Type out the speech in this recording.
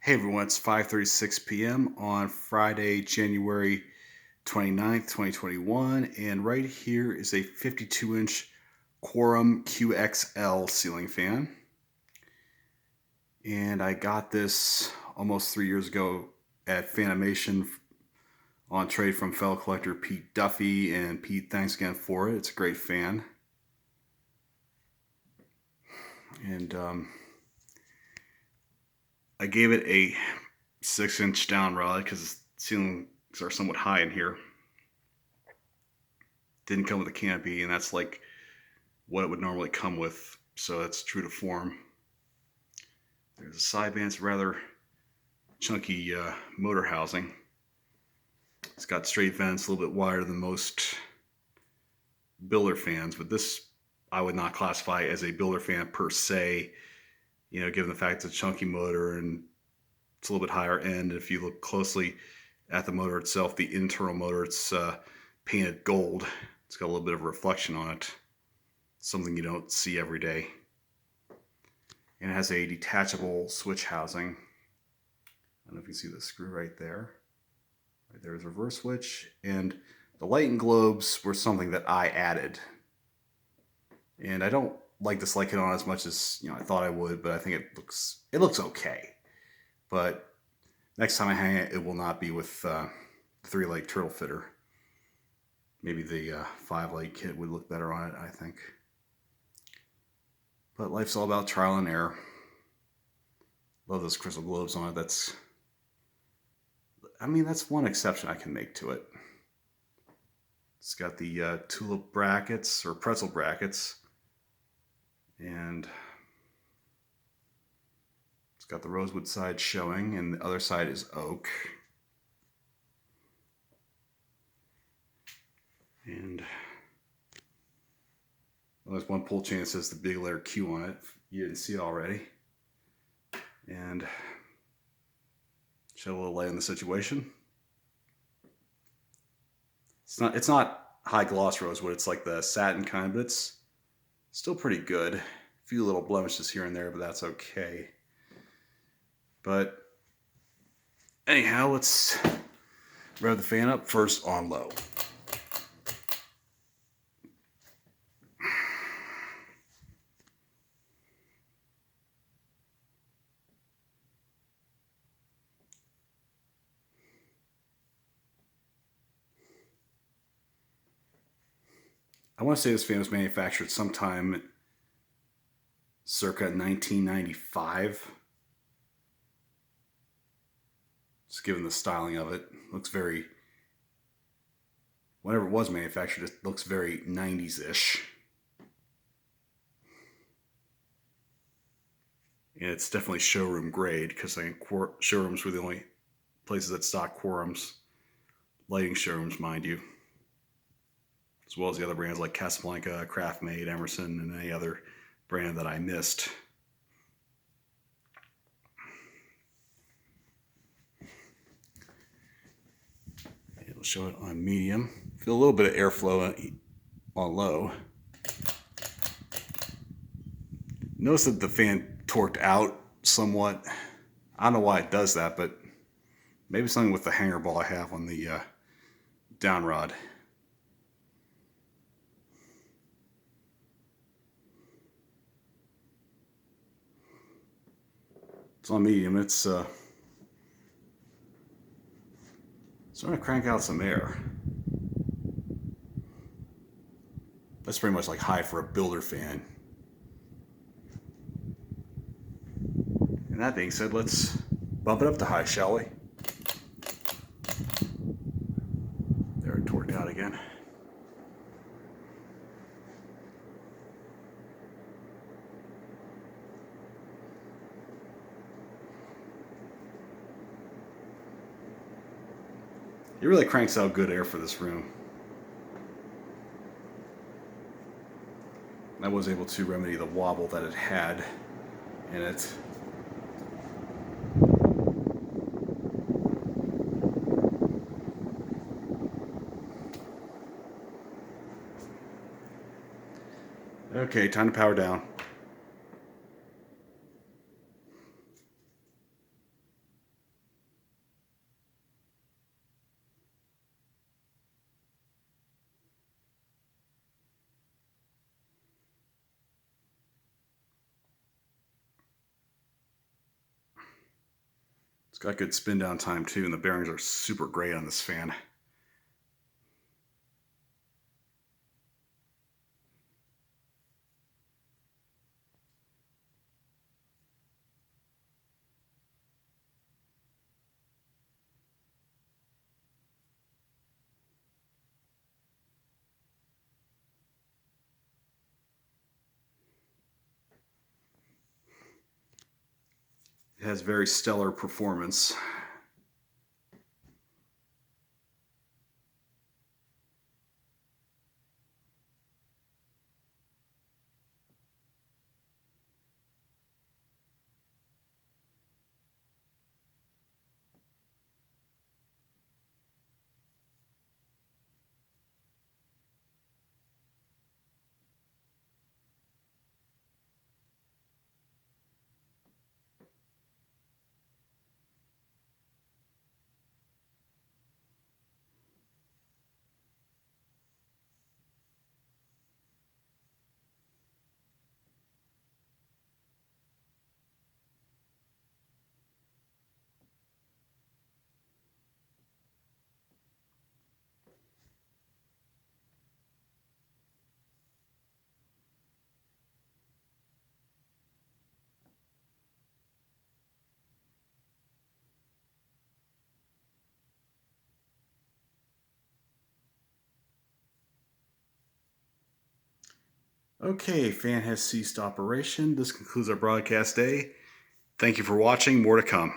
Hey everyone, it's 5:36 p.m. on Friday, January 29th, 2021, and right here is a 52-inch Quorum QXL ceiling fan. And I got this almost 3 years ago at Fanimation on trade from fellow collector Pete Duffy. And Pete, thanks again for it. It's a great fan. And I gave it a 6-inch down rod because ceilings are somewhat high in here. Didn't come with a canopy, and that's like what it would normally come with, so that's true to form. There's a sideband, it's rather chunky motor housing. It's got straight vents, a little bit wider than most builder fans, but this I would not classify as a builder fan per se, given the fact it's a chunky motor and it's a little bit higher end. If you look closely at the motor itself, the internal motor, it's painted gold. It's got a little bit of reflection on it, something you don't see every day. And it has a detachable switch housing. I don't know if you can see the screw right there. Right there is a reverse switch, and the lighting globes were something that I added. And I don't like this light on as much as I thought I would, but I think it looks okay. But next time I hang it, it will not be with the 3-light turtle fitter. Maybe the 5-light kit would look better on it, I think. But life's all about trial and error. Love those crystal globes on it. That's one exception I can make to it. It's got the tulip brackets or pretzel brackets, and it's got the rosewood side showing, and the other side is oak. And there's one pull chain that says the big letter Q on it. You didn't see it already. And shed a little light on the situation. It's not high gloss rosewood. It's like the satin kind, but it's still pretty good. A few little blemishes here and there, but that's okay. But anyhow, let's rev the fan up first on low. I want to say this fan was manufactured sometime circa 1995. Just given the styling of it, looks very, whenever it was manufactured, it looks very 90s-ish. And it's definitely showroom grade, because I think showrooms were the only places that stock Quorums. Lighting showrooms, mind you. As well as the other brands like Casablanca, Craftmade, Emerson, and any other brand that I missed. It'll show it on medium. Feel a little bit of airflow on low. Notice that the fan torqued out somewhat. I don't know why it does that, but maybe something with the hanger ball I have on the down rod. It's on medium. It's starting to crank out some air. That's pretty much like high for a builder fan. And that being said, let's bump it up to high, shall we? There, it torqued out again. It really cranks out good air for this room. I was able to remedy the wobble that it had in it. Okay, time to power down. It's got good spin down time too, and the bearings are super great on this fan. It has very stellar performance. Okay, fan has ceased operation. This concludes our broadcast day. Thank you for watching. More to come.